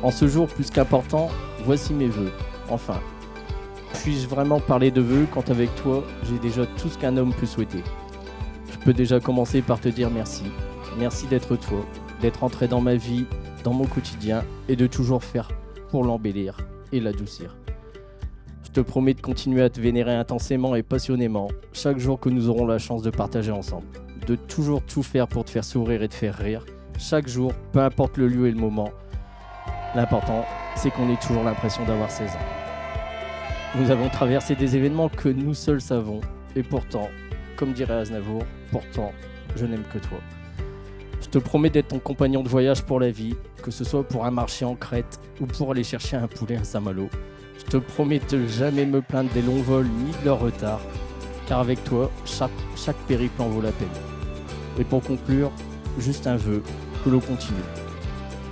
En ce jour plus qu'important, voici mes vœux. Enfin, puis-je vraiment parler de vœux quand avec toi, j'ai déjà tout ce qu'un homme peut souhaiter. Je peux déjà commencer par te dire merci. Merci d'être toi, d'être entré dans ma vie, dans mon quotidien et de toujours faire pour l'embellir et l'adoucir. Je te promets de continuer à te vénérer intensément et passionnément chaque jour que nous aurons la chance de partager ensemble. De toujours tout faire pour te faire sourire et te faire rire. Chaque jour, peu importe le lieu et le moment. L'important, c'est qu'on ait toujours l'impression d'avoir 16 ans. Nous avons traversé des événements que nous seuls savons. Et pourtant, comme dirait Aznavour, pourtant, je n'aime que toi. Je te promets d'être ton compagnon de voyage pour la vie, que ce soit pour un marché en Crète ou pour aller chercher un poulet à Saint-Malo. Je te promets de jamais me plaindre des longs vols ni de leur retard, car avec toi, chaque périple en vaut la peine. Et pour conclure, juste un vœu, que l'on continue.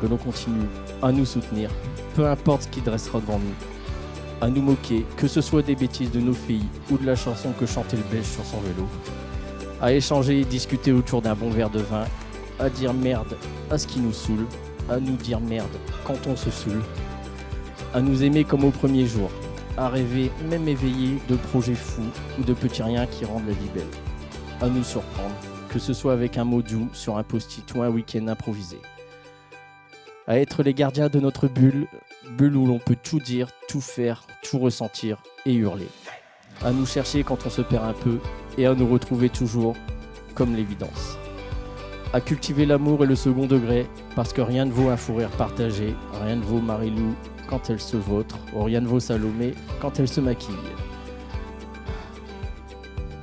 Que l'on continue à nous soutenir, peu importe ce qui dressera devant nous. À nous moquer, que ce soit des bêtises de nos filles ou de la chanson que chantait le Belge sur son vélo. À échanger et discuter autour d'un bon verre de vin. À dire merde à ce qui nous saoule. À nous dire merde quand on se saoule. À nous aimer comme au premier jour. À rêver, même éveillé, de projets fous ou de petits riens qui rendent la vie belle. À nous surprendre, que ce soit avec un mot doux sur un post-it ou un week-end improvisé. À être les gardiens de notre bulle où l'on peut tout dire, tout faire, tout ressentir et hurler. À nous chercher quand on se perd un peu et à nous retrouver toujours comme l'évidence. À cultiver l'amour et le second degré, parce que rien ne vaut un fou rire partagé, rien ne vaut Marie-Lou quand elle se vautre, ou rien ne vaut Salomé quand elle se maquille.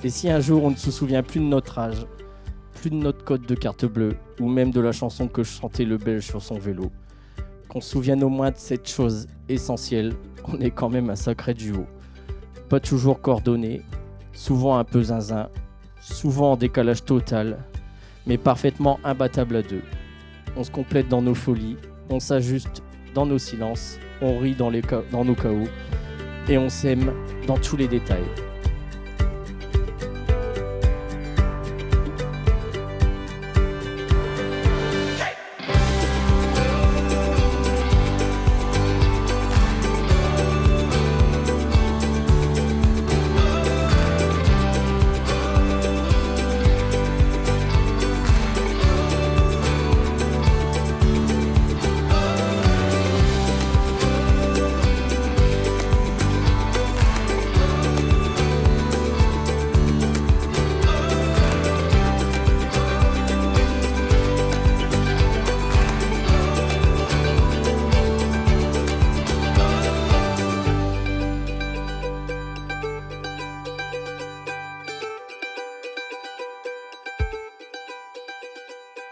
Et si un jour on ne se souvient plus de notre âge, plus de notre code de carte bleue, ou même de la chanson que chantait le Belge sur son vélo, qu'on se souvienne au moins de cette chose essentielle, on est quand même un sacré duo. Pas toujours coordonné, souvent un peu zinzin, souvent en décalage total, mais parfaitement imbattable à deux. On se complète dans nos folies, on s'ajuste dans nos silences, on rit dans nos chaos, et on s'aime dans tous les détails.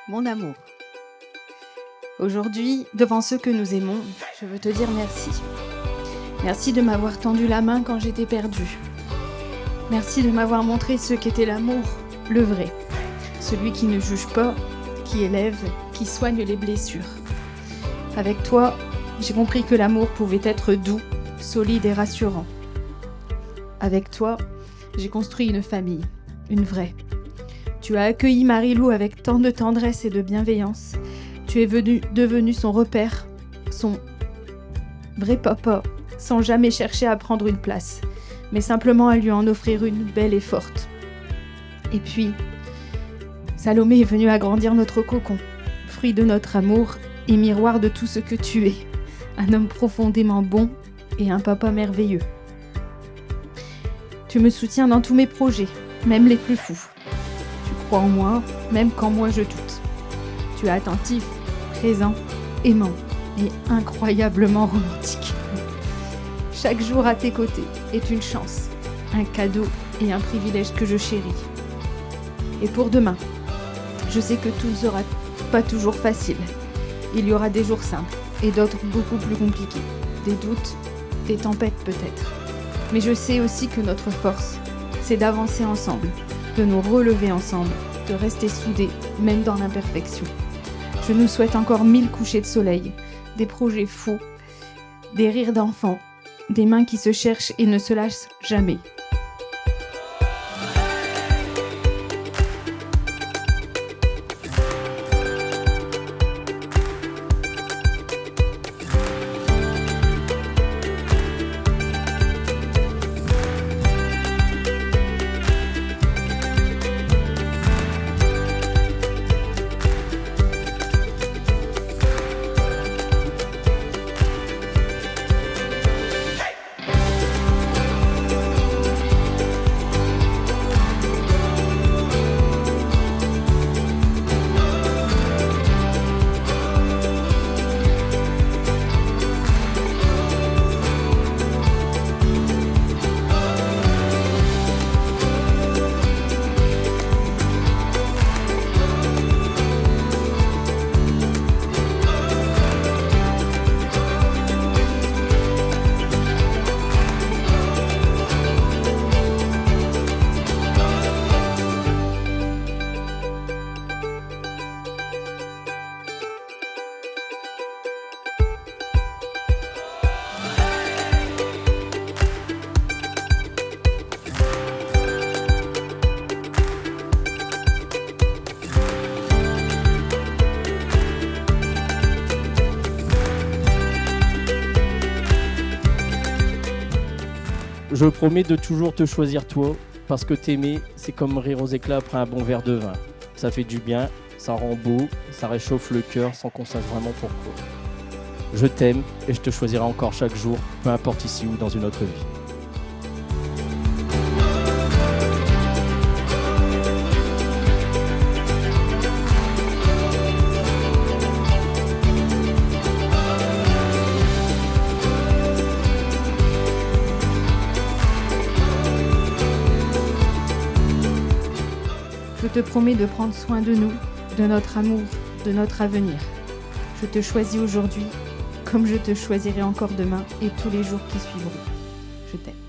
Mon amour, aujourd'hui, devant ceux que nous aimons, je veux te dire merci. Merci de m'avoir tendu la main quand j'étais perdue. Merci de m'avoir montré ce qu'était l'amour, le vrai. Celui qui ne juge pas, qui élève, qui soigne les blessures. Avec toi, j'ai compris que l'amour pouvait être doux, solide et rassurant. Avec toi, j'ai construit une famille, une vraie. Tu as accueilli Marie-Lou avec tant de tendresse et de bienveillance. Tu es devenu son repère, son vrai papa, sans jamais chercher à prendre une place, mais simplement à lui en offrir une belle et forte. Et puis, Salomé est venue agrandir notre cocon, fruit de notre amour et miroir de tout ce que tu es. Un homme profondément bon et un papa merveilleux. Tu me soutiens dans tous mes projets, même les plus fous. Crois en moi, même quand moi je doute. Tu es attentif, présent, aimant et incroyablement romantique. Chaque jour à tes côtés est une chance, un cadeau et un privilège que je chéris. Et pour demain, je sais que tout ne sera pas toujours facile. Il y aura des jours simples et d'autres beaucoup plus compliqués. Des doutes, des tempêtes peut-être. Mais je sais aussi que notre force, c'est d'avancer ensemble, de nous relever ensemble, de rester soudés, même dans l'imperfection. Je nous souhaite encore 1000 couchers de soleil, des projets fous, des rires d'enfants, des mains qui se cherchent et ne se lâchent jamais. Je promets de toujours te choisir toi, parce que t'aimer, c'est comme rire aux éclats après un bon verre de vin. Ça fait du bien, ça rend beau, ça réchauffe le cœur sans qu'on sache vraiment pourquoi. Je t'aime et je te choisirai encore chaque jour, peu importe ici ou dans une autre vie. Je te promets de prendre soin de nous, de notre amour, de notre avenir. Je te choisis aujourd'hui, comme je te choisirai encore demain et tous les jours qui suivront. Je t'aime.